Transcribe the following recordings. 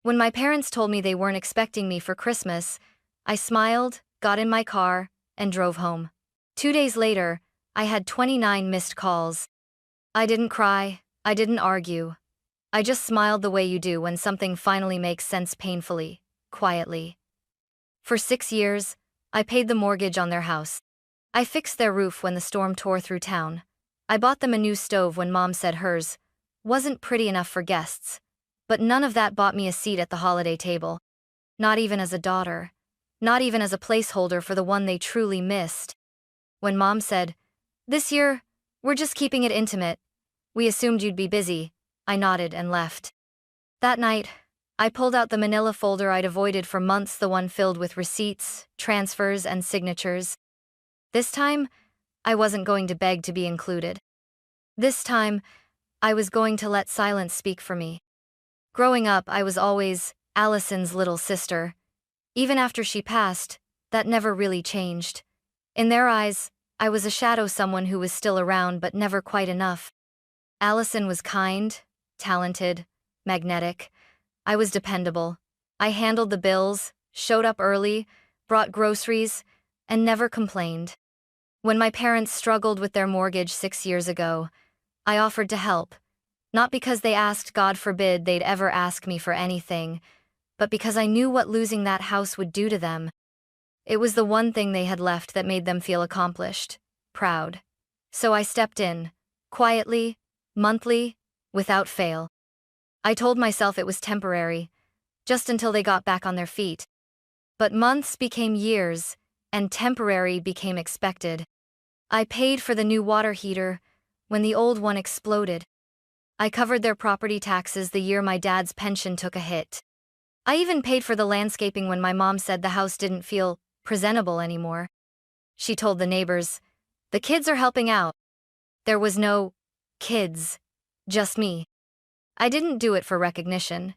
When my parents told me they weren't expecting me for Christmas, I smiled, got in my car, and drove home. 2 days later, I had 29 missed calls. I didn't cry, I didn't argue. I just smiled the way you do when something finally makes sense painfully, quietly. For 6 years, I paid the mortgage on their house. I fixed their roof when the storm tore through town. I bought them a new stove when Mom said hers wasn't pretty enough for guests. But none of that bought me a seat at the holiday table. Not even as a daughter. Not even as a placeholder for the one they truly missed. When Mom said, "This year, we're just keeping it intimate. We assumed you'd be busy," I nodded and left. That night, I pulled out the manila folder I'd avoided for months, the one filled with receipts, transfers, and signatures. This time, I wasn't going to beg to be included. This time, I was going to let silence speak for me. Growing up, I was always Allison's little sister. Even after she passed, that never really changed. In their eyes, I was a shadow, someone who was still around but never quite enough. Allison was kind, talented, magnetic. I was dependable. I handled the bills, showed up early, brought groceries, and never complained. When my parents struggled with their mortgage 6 years ago, I offered to help. Not because they asked, God forbid they'd ever ask me for anything, but because I knew what losing that house would do to them. It was the one thing they had left that made them feel accomplished, proud. So I stepped in, quietly, monthly, without fail. I told myself it was temporary, just until they got back on their feet. But months became years, and temporary became expected. I paid for the new water heater when the old one exploded. I covered their property taxes the year my dad's pension took a hit. I even paid for the landscaping when my mom said the house didn't feel presentable anymore. She told the neighbors, "The kids are helping out." There was no kids, just me. I didn't do it for recognition,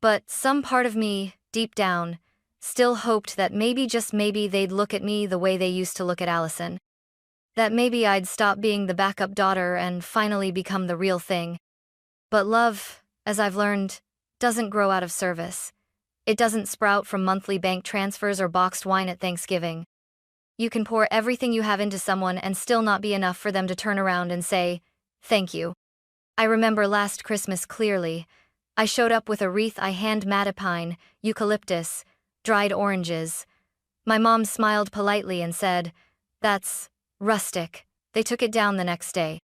but some part of me, deep down, still hoped that maybe, just maybe, they'd look at me the way they used to look at Allison. That maybe I'd stop being the backup daughter and finally become the real thing. But love, as I've learned, doesn't grow out of service. It doesn't sprout from monthly bank transfers or boxed wine at Thanksgiving. You can pour everything you have into someone and still not be enough for them to turn around and say, "Thank you." I remember last Christmas clearly. I showed up with a wreath I hand matted pine, eucalyptus, dried oranges. My mom smiled politely and said, "That's rustic." They took it down the next day.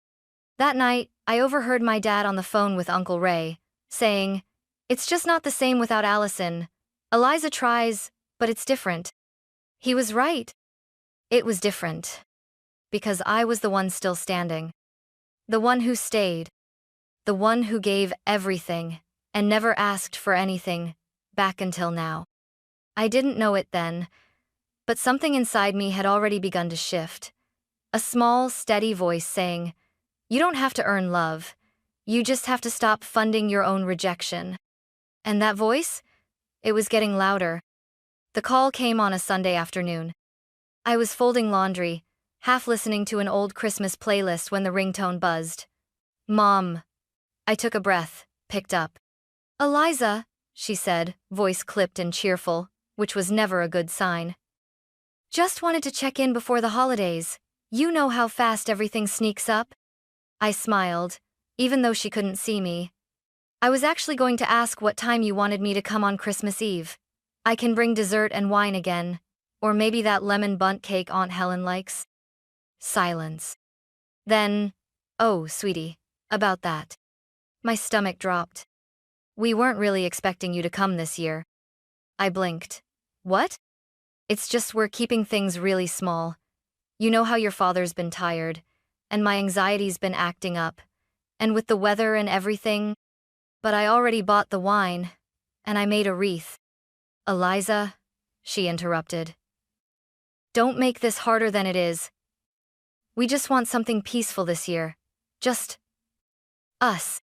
That night, I overheard my dad on the phone with Uncle Ray, saying, "It's just not the same without Allison. Eliza tries, but it's different." He was right. It was different. Because I was the one still standing. The one who stayed. The one who gave everything, and never asked for anything, back until now. I didn't know it then, but something inside me had already begun to shift. A small, steady voice saying, "You don't have to earn love. You just have to stop funding your own rejection." And that voice? It was getting louder. The call came on a Sunday afternoon. I was folding laundry, half listening to an old Christmas playlist when the ringtone buzzed. "Mom." I took a breath, picked up. "Eliza," she said, voice clipped and cheerful, which was never a good sign. "Just wanted to check in before the holidays. You know how fast everything sneaks up." I smiled, even though she couldn't see me. "I was actually going to ask what time you wanted me to come on Christmas Eve. I can bring dessert and wine again, or maybe that lemon bundt cake Aunt Helen likes." Silence. Then, "Oh, sweetie, about that." My stomach dropped. "We weren't really expecting you to come this year." I blinked. "What?" "It's just we're keeping things really small. You know how your father's been tired, and my anxiety's been acting up, and with the weather and everything. But I already bought the wine, and I made a wreath." "Eliza," she interrupted. "Don't make this harder than it is. We just want something peaceful this year. Just us.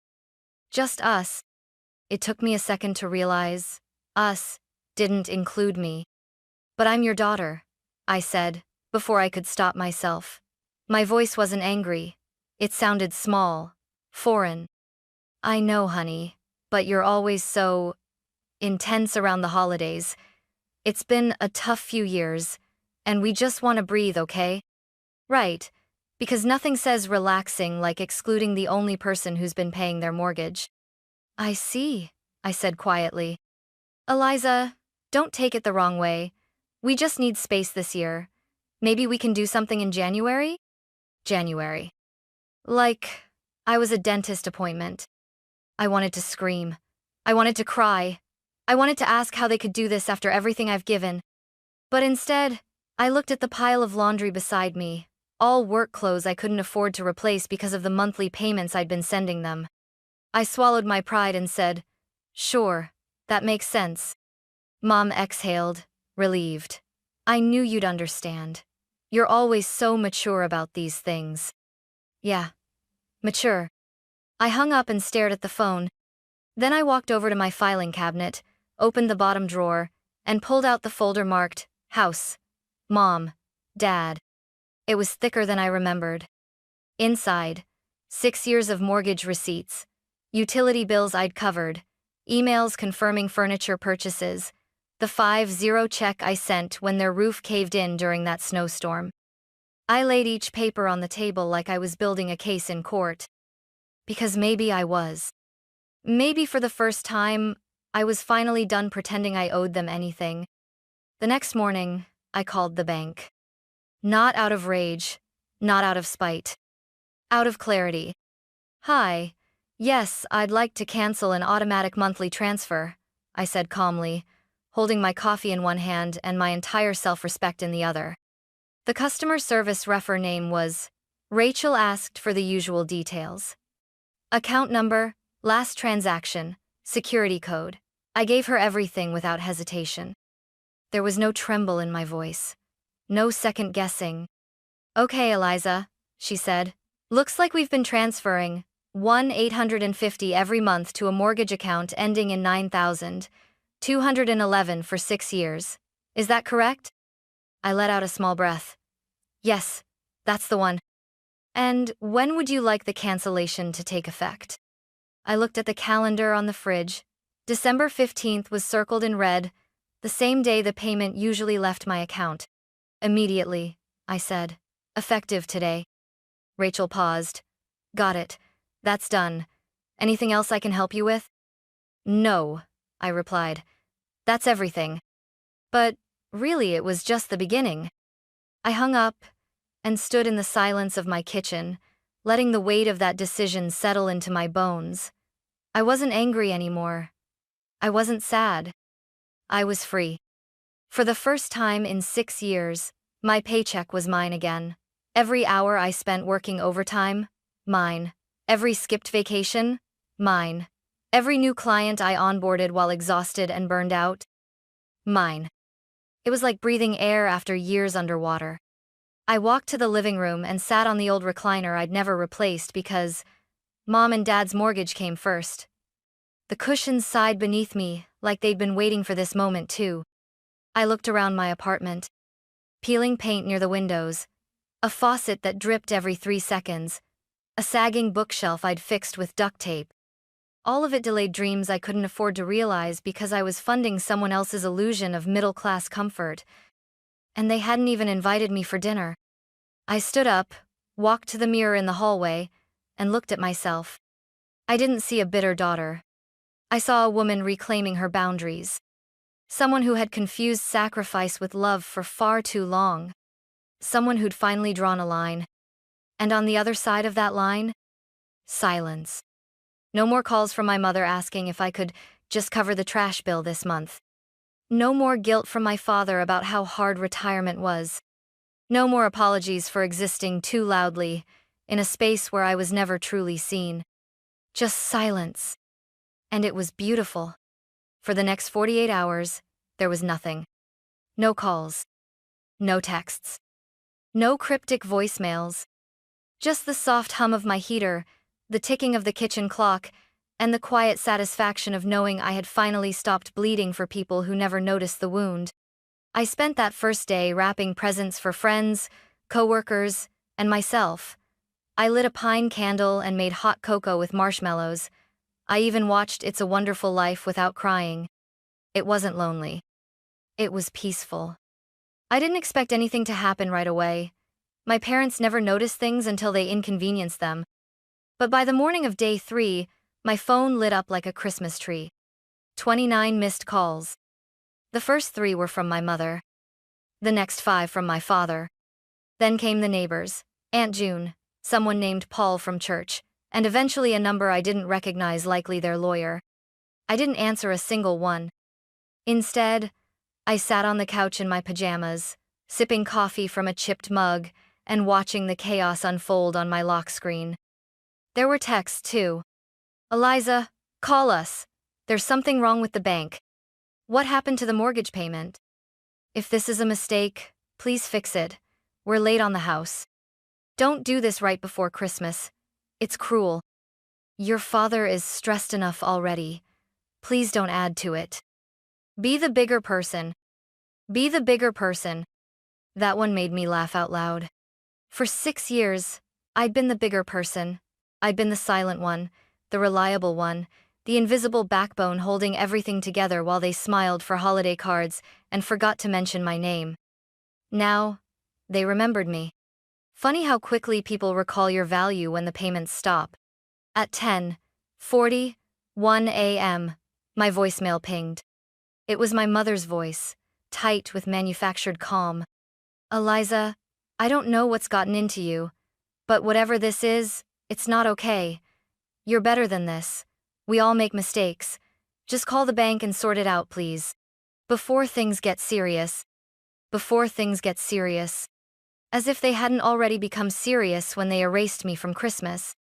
Just us." It took me a second to realize us didn't include me. "But I'm your daughter," I said, before I could stop myself. My voice wasn't angry. It sounded small, foreign. "I know, honey, but you're always so intense around the holidays. It's been a tough few years, and we just want to breathe, okay? Right, because nothing says relaxing like excluding the only person who's been paying their mortgage. I see, I said quietly. Eliza, don't take it the wrong way. We just need space this year. Maybe we can do something in January? January. Like, I was a dentist appointment. I wanted to scream. I wanted to cry. I wanted to ask how they could do this after everything I've given. But instead, I looked at the pile of laundry beside me, all work clothes I couldn't afford to replace because of the monthly payments I'd been sending them. I swallowed my pride and said, "Sure, that makes sense." Mom exhaled, relieved. "I knew you'd understand. You're always so mature about these things." Yeah, mature. I hung up and stared at the phone. Then I walked over to my filing cabinet, opened the bottom drawer, and pulled out the folder marked House, Mom, Dad. It was thicker than I remembered. Inside, 6 years of mortgage receipts, utility bills I'd covered, emails confirming furniture purchases, the 5-0 check I sent when their roof caved in during that snowstorm. I laid each paper on the table like I was building a case in court. Because maybe I was. Maybe for the first time, I was finally done pretending I owed them anything. The next morning, I called the bank. Not out of rage, not out of spite. Out of clarity. "Hi. Yes, I'd like to cancel an automatic monthly transfer," I said calmly, holding my coffee in one hand and my entire self-respect in the other. The customer service refer name was Rachel. Asked for the usual details. Account number, last transaction, security code. I gave her everything without hesitation. There was no tremble in my voice. No second guessing. "Okay, Eliza," she said. "Looks like we've been transferring 1,850 every month to a mortgage account ending in 9,211 for 6 years. Is that correct?" I let out a small breath. "Yes, that's the one." "And when would you like the cancellation to take effect?" I looked at the calendar on the fridge. December 15th was circled in red, the same day the payment usually left my account. "Immediately," I said. "Effective today." Rachel paused. "Got it. That's done. Anything else I can help you with?" "No," I replied. "That's everything." But really, it was just the beginning. I hung up and stood in the silence of my kitchen, letting the weight of that decision settle into my bones. I wasn't angry anymore. I wasn't sad. I was free. For the first time in 6 years, my paycheck was mine again. Every hour I spent working overtime, mine. Every skipped vacation, mine. Every new client I onboarded while exhausted and burned out, mine. It was like breathing air after years underwater. I walked to the living room and sat on the old recliner I'd never replaced because Mom and Dad's mortgage came first. The cushions sighed beneath me like they'd been waiting for this moment too. I looked around my apartment. Peeling paint near the windows, a faucet that dripped every 3 seconds, a sagging bookshelf I'd fixed with duct tape. All of it delayed dreams I couldn't afford to realize because I was funding someone else's illusion of middle-class comfort. And they hadn't even invited me for dinner. I stood up, walked to the mirror in the hallway, and looked at myself. I didn't see a bitter daughter. I saw a woman reclaiming her boundaries. Someone who had confused sacrifice with love for far too long. Someone who'd finally drawn a line. And on the other side of that line, silence. No more calls from my mother asking if I could just cover the trash bill this month. No more guilt from my father about how hard retirement was. No more apologies for existing too loudly in a space where I was never truly seen. Just silence. And it was beautiful. For the next 48 hours, there was nothing. No calls. No texts. No cryptic voicemails. Just the soft hum of my heater, the ticking of the kitchen clock, and the quiet satisfaction of knowing I had finally stopped bleeding for people who never noticed the wound. I spent that first day wrapping presents for friends, coworkers, and myself. I lit a pine candle and made hot cocoa with marshmallows. I even watched It's a Wonderful Life without crying. It wasn't lonely. It was peaceful. I didn't expect anything to happen right away. My parents never noticed things until they inconvenienced them. But by the morning of day 3, my phone lit up like a Christmas tree. 29 missed calls. The first 3 were from my mother. The next 5 from my father. Then came the neighbors, Aunt June, someone named Paul from church, and eventually a number I didn't recognize, likely their lawyer. I didn't answer a single one. Instead, I sat on the couch in my pajamas, sipping coffee from a chipped mug and watching the chaos unfold on my lock screen. There were texts too. "Eliza, call us. There's something wrong with the bank. What happened to the mortgage payment? If this is a mistake, please fix it. We're late on the house. Don't do this right before Christmas. It's cruel. Your father is stressed enough already. Please don't add to it. Be the bigger person. Be the bigger person." That one made me laugh out loud. For 6 years, I'd been the bigger person. I'd been the silent one, the reliable one, the invisible backbone holding everything together while they smiled for holiday cards and forgot to mention my name. Now, they remembered me. Funny how quickly people recall your value when the payments stop. At 10:41 a.m., my voicemail pinged. It was my mother's voice, tight with manufactured calm. "Eliza, I don't know what's gotten into you, but whatever this is, it's not okay. You're better than this. We all make mistakes. Just call the bank and sort it out, please. Before things get serious." Before things get serious. As if they hadn't already become serious when they erased me from Christmas.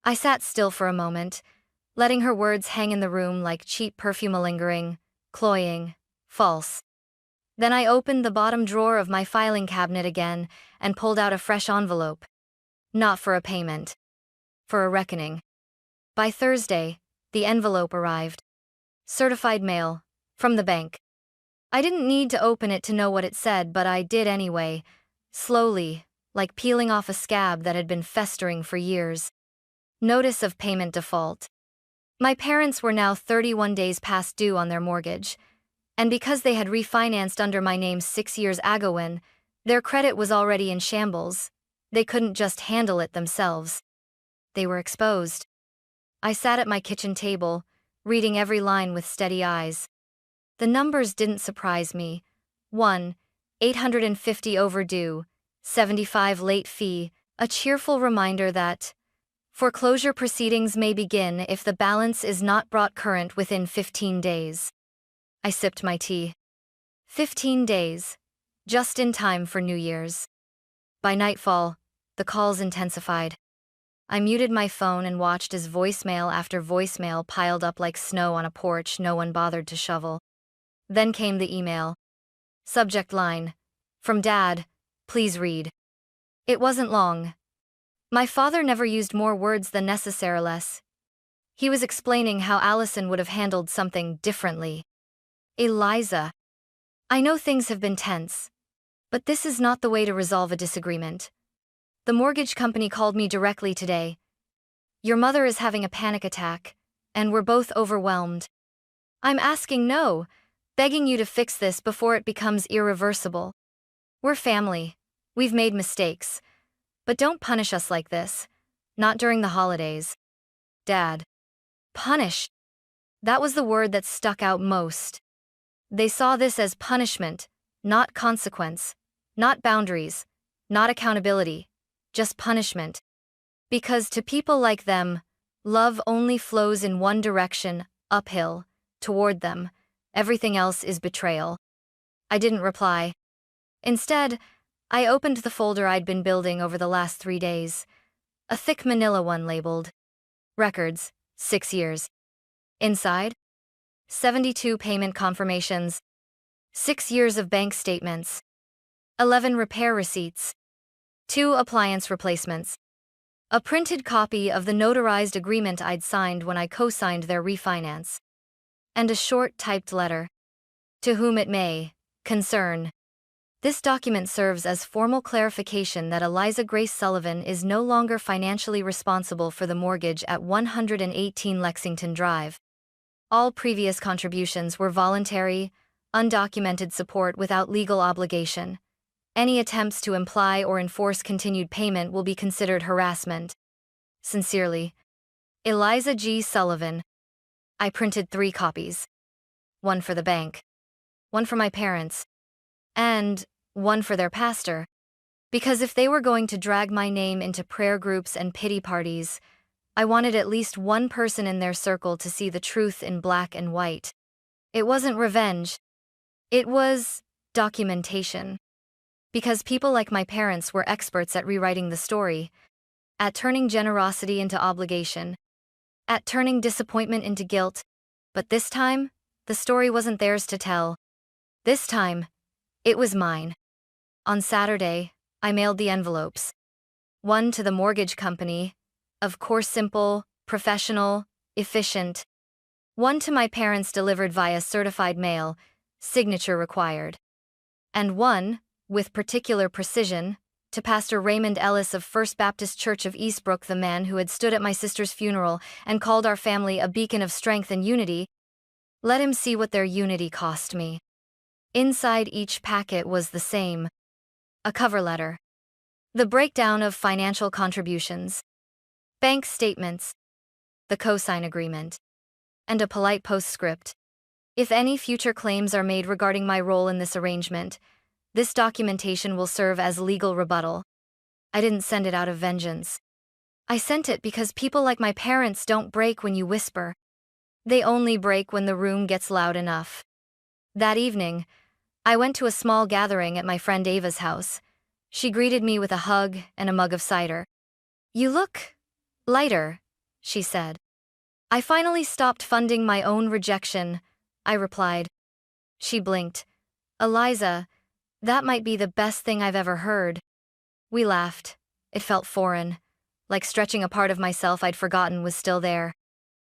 I sat still for a moment, letting her words hang in the room like cheap perfume, lingering, cloying, false. Then I opened the bottom drawer of my filing cabinet again and pulled out a fresh envelope. Not for a payment. For a reckoning. By Thursday, the envelope arrived. Certified mail, from the bank. I didn't need to open it to know what it said, but I did anyway, slowly, like peeling off a scab that had been festering for years. Notice of payment default. My parents were now 31 days past due on their mortgage, and because they had refinanced under my name 6 years ago, their credit was already in shambles. They couldn't just handle it themselves. They were exposed. I sat at my kitchen table, reading every line with steady eyes. The numbers didn't surprise me. 1,850 overdue, 75 late fee, a cheerful reminder that foreclosure proceedings may begin if the balance is not brought current within 15 days. I sipped my tea. 15 days. Just in time for New Year's. By nightfall, the calls intensified. I muted my phone and watched as voicemail after voicemail piled up like snow on a porch no one bothered to shovel. Then came the email. Subject line. From Dad, please read. It wasn't long. My father never used more words than necessary. He was explaining how Allison would have handled something differently. "Eliza, I know things have been tense, but this is not the way to resolve a disagreement. The mortgage company called me directly today. Your mother is having a panic attack, and we're both overwhelmed. I'm asking no, begging you to fix this before it becomes irreversible. We're family. We've made mistakes. But don't punish us like this. Not during the holidays." Dad. Punish. That was the word that stuck out most. They saw this as punishment, not consequence, not boundaries, not accountability, just punishment. Because to people like them, love only flows in one direction, uphill, toward them. Everything else is betrayal. I didn't reply. Instead, I opened the folder I'd been building over the last 3 days. A thick manila one labeled Records, 6 years. Inside, 72 payment confirmations, 6 years of bank statements, 11 repair receipts, 2 appliance replacements, a printed copy of the notarized agreement I'd signed when I co-signed their refinance, and a short typed letter. To whom it may concern. This document serves as formal clarification that Eliza Grace Sullivan is no longer financially responsible for the mortgage at 118 Lexington Drive. All previous contributions were voluntary, undocumented support without legal obligation. Any attempts to imply or enforce continued payment will be considered harassment. Sincerely, Eliza G. Sullivan. I printed 3 copies. One for the bank, one for my parents, and one for their pastor. Because if they were going to drag my name into prayer groups and pity parties, I wanted at least one person in their circle to see the truth in black and white. It wasn't revenge. It was documentation. Because people like my parents were experts at rewriting the story, at turning generosity into obligation, at turning disappointment into guilt. But this time, the story wasn't theirs to tell. This time, it was mine. On Saturday, I mailed the envelopes. One to the mortgage company, of course simple, professional, efficient. One to my parents delivered via certified mail, signature required. And one, with particular precision, to Pastor Raymond Ellis of First Baptist Church of Eastbrook, the man who had stood at my sister's funeral and called our family a beacon of strength and unity. Let him see what their unity cost me. Inside each packet was the same: a cover letter, the breakdown of financial contributions, bank statements, the cosign agreement, and a polite postscript. If any future claims are made regarding my role in this arrangement, this documentation will serve as legal rebuttal. I didn't send it out of vengeance. I sent it because people like my parents don't break when you whisper. They only break when the room gets loud enough. That evening, I went to a small gathering at my friend Ava's house. She greeted me with a hug and a mug of cider. "You look lighter," she said. "I finally stopped funding my own rejection," I replied. She blinked. "Eliza, that might be the best thing I've ever heard." We laughed. It felt foreign, like stretching a part of myself I'd forgotten was still there.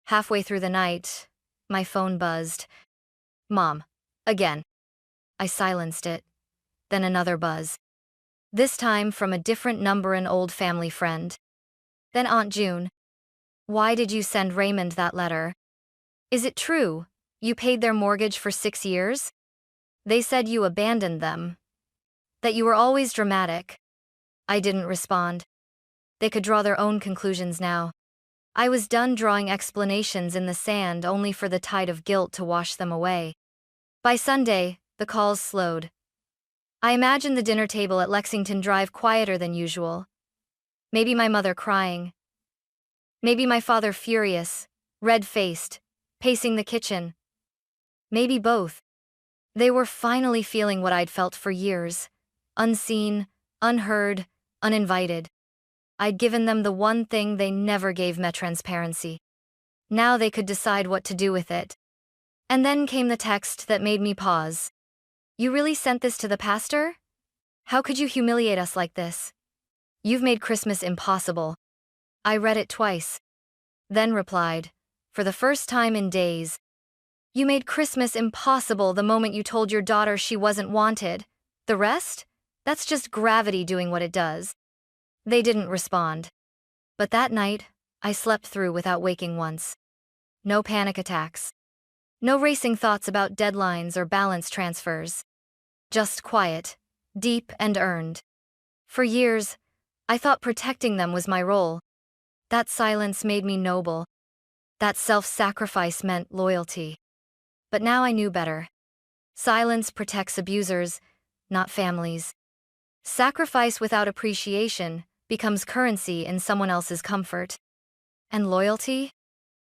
Halfway through the night, my phone buzzed. "Mom, again." I silenced it. Then another buzz. This time from a different number, an old family friend. Then Aunt June. "Why did you send Raymond that letter? Is it true you paid their mortgage for 6 years? They said you abandoned them. That you were always dramatic." I didn't respond. They could draw their own conclusions now. I was done drawing explanations in the sand only for the tide of guilt to wash them away. By Sunday, the calls slowed. I imagined the dinner table at Lexington Drive quieter than usual. Maybe my mother crying. Maybe my father furious, red-faced, pacing the kitchen. Maybe both. They were finally feeling what I'd felt for years. Unseen, unheard, uninvited. I'd given them the one thing they never gave me: transparency. Now they could decide what to do with it. And then came the text that made me pause. "You really sent this to the pastor? How could you humiliate us like this? You've made Christmas impossible." I read it twice. Then replied, for the first time in days, "You made Christmas impossible the moment you told your daughter she wasn't wanted. The rest? That's just gravity doing what it does." They didn't respond. But that night, I slept through without waking once. No panic attacks. No racing thoughts about deadlines or balance transfers. Just quiet, deep and earned. For years, I thought protecting them was my role. That silence made me noble. That self-sacrifice meant loyalty. But now I knew better. Silence protects abusers, not families. Sacrifice without appreciation becomes currency in someone else's comfort. And loyalty?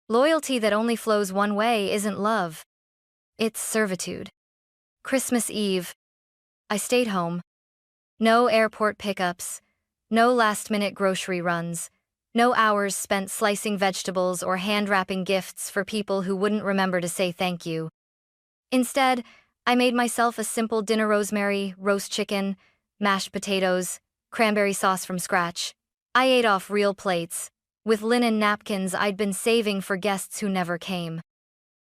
Loyalty that only flows one way isn't love. It's servitude. Christmas Eve. I stayed home. No airport pickups. No last-minute grocery runs. No hours spent slicing vegetables or hand-wrapping gifts for people who wouldn't remember to say thank you. Instead, I made myself a simple dinner: rosemary, roast chicken, mashed potatoes, cranberry sauce from scratch. I ate off real plates, with linen napkins I'd been saving for guests who never came.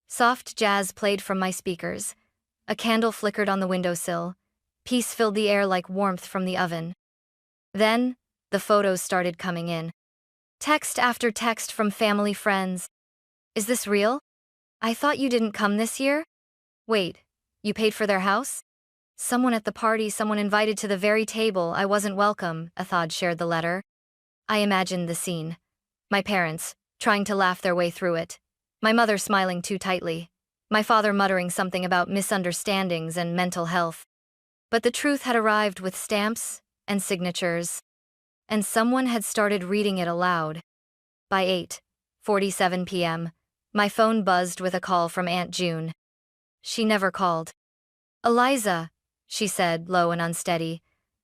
Soft jazz played from my speakers. A candle flickered on the windowsill. Peace filled the air like warmth from the oven. Then, the photos started coming in. Text after text from family friends. "Is this real? I thought you didn't come this year? Wait, you paid for their house? Someone at the party, someone invited to the very table I wasn't welcome, Athad shared the letter. I imagined the scene. My parents, trying to laugh their way through it. My mother smiling too tightly. My father muttering something about misunderstandings and mental health. But the truth had arrived with stamps and signatures. And someone had started reading it aloud. By 8:47 p.m., my phone buzzed with a call from Aunt June. She never called. Eliza, she said, low and unsteady.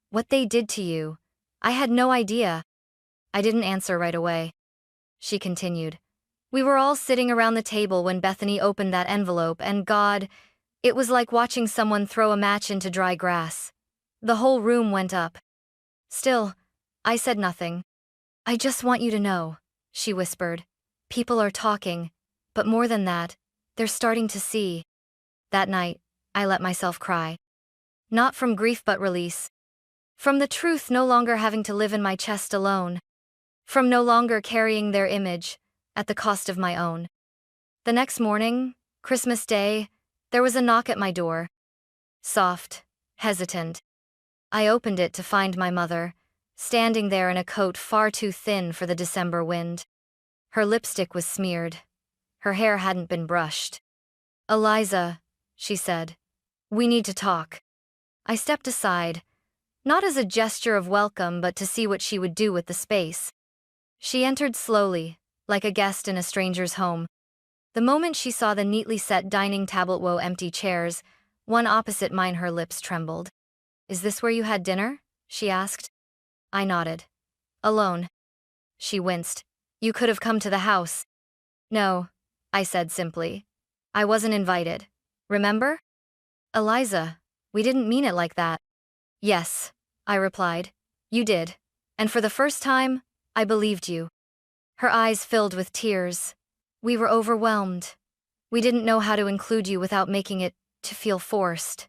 What they did to you. I had no idea. I didn't answer right away. She continued. We were all sitting around the table when Bethany opened that envelope, and God, it was like watching someone throw a match into dry grass. The whole room went up. Still, I said nothing. I just want you to know, she whispered. People are talking, but more than that, they're starting to see. That night, I let myself cry. Not from grief but release. From the truth no longer having to live in my chest alone. From no longer carrying their image, at the cost of my own. The next morning, Christmas Day, there was a knock at my door. Soft, hesitant. I opened it to find my mother, standing there in a coat far too thin for the December wind. Her lipstick was smeared. Her hair hadn't been brushed. Eliza, she said, we need to talk. I stepped aside, not as a gesture of welcome but to see what she would do with the space. She entered slowly, like a guest in a stranger's home. The moment she saw the neatly set dining tableau empty chairs, one opposite mine, her lips trembled. Is this where you had dinner? She asked. I nodded. Alone. She winced. You could have come to the house. No, I said simply. I wasn't invited. Remember? Eliza, we didn't mean it like that. Yes, I replied. You did. And for the first time, I believed you. Her eyes filled with tears. We were overwhelmed. We didn't know how to include you without making it to feel forced.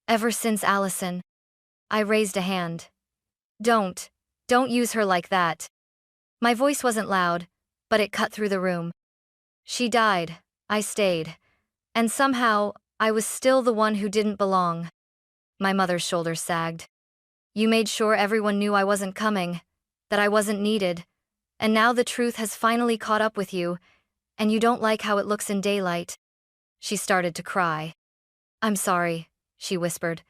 Ever since Allison. I raised a hand. Don't use her like that. My voice wasn't loud, but it cut through the room. She died, I stayed. And somehow, I was still the one who didn't belong. My mother's shoulders sagged. You made sure everyone knew I wasn't coming, that I wasn't needed. And now the truth has finally caught up with you, and you don't like how it looks in daylight. She started to cry. I'm sorry, she whispered.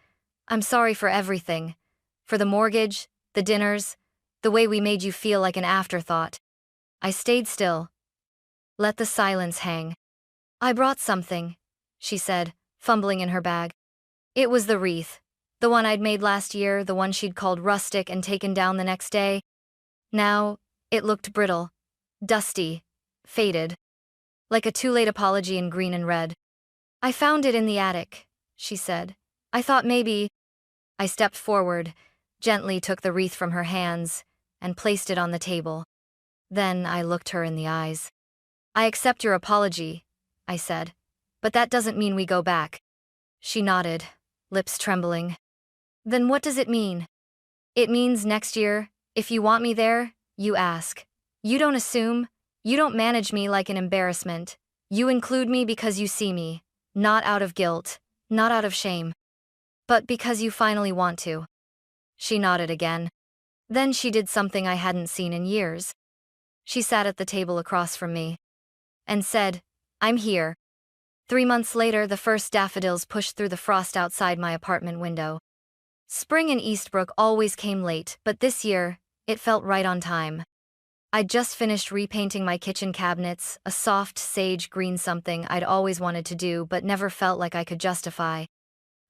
I'm sorry for everything. For the mortgage, the dinners, the way we made you feel like an afterthought. I stayed still. Let the silence hang. I brought something, she said, fumbling in her bag. It was the wreath. The one I'd made last year, the one she'd called rustic and taken down the next day. Now, it looked brittle, dusty, faded. Like a too-late apology in green and red. I found it in the attic, she said. I thought maybe. I stepped forward, gently took the wreath from her hands, and placed it on the table. Then I looked her in the eyes. I accept your apology, I said, but that doesn't mean we go back. She nodded, lips trembling. Then what does it mean? It means next year, if you want me there, you ask. You don't assume, you don't manage me like an embarrassment. You include me because you see me, not out of guilt, not out of shame, but because you finally want to. She nodded again. Then she did something I hadn't seen in years. She sat at the table across from me and said, I'm here. 3 months later, the first daffodils pushed through the frost outside my apartment window. Spring in Eastbrook always came late, but this year, it felt right on time. I'd just finished repainting my kitchen cabinets, a soft sage green, something I'd always wanted to do but never felt like I could justify.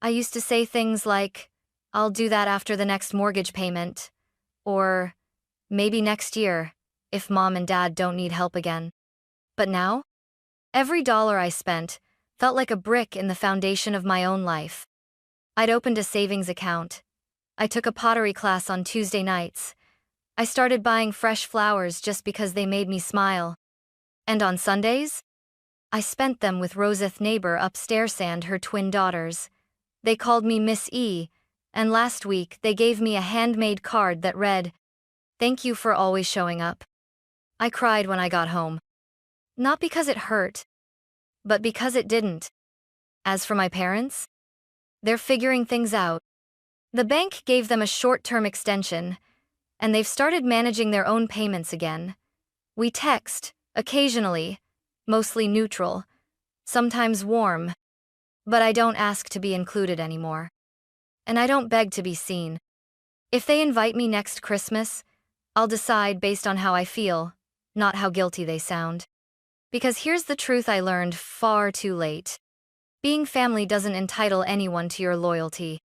I used to say things like, I'll do that after the next mortgage payment, or maybe next year, if Mom and Dad don't need help again. But now, every dollar I spent felt like a brick in the foundation of my own life. I'd opened a savings account. I took a pottery class on Tuesday nights. I started buying fresh flowers just because they made me smile. And on Sundays, I spent them with Roseth neighbor upstairs and her twin daughters. They called me Miss E, and last week they gave me a handmade card that read, "Thank you for always showing up." I cried when I got home. Not because it hurt, But because it didn't. As for my parents, they're figuring things out. The bank gave them a short-term extension, and they've started managing their own payments again. We text, occasionally, mostly neutral, sometimes warm, but I don't ask to be included anymore. And I don't beg to be seen. If they invite me next Christmas, I'll decide based on how I feel, not how guilty they sound. Because here's the truth I learned far too late. Being family doesn't entitle anyone to your loyalty.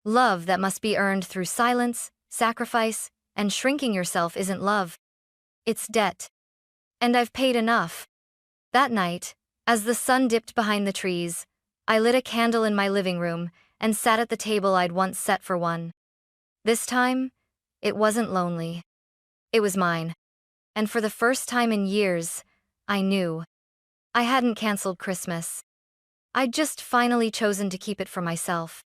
Love that must be earned through silence, sacrifice, and shrinking yourself isn't love. It's debt. And I've paid enough. That night, as the sun dipped behind the trees, I lit a candle in my living room and sat at the table I'd once set for one. This time, it wasn't lonely. It was mine. And for the first time in years, I knew. I hadn't canceled Christmas. I'd just finally chosen to keep it for myself.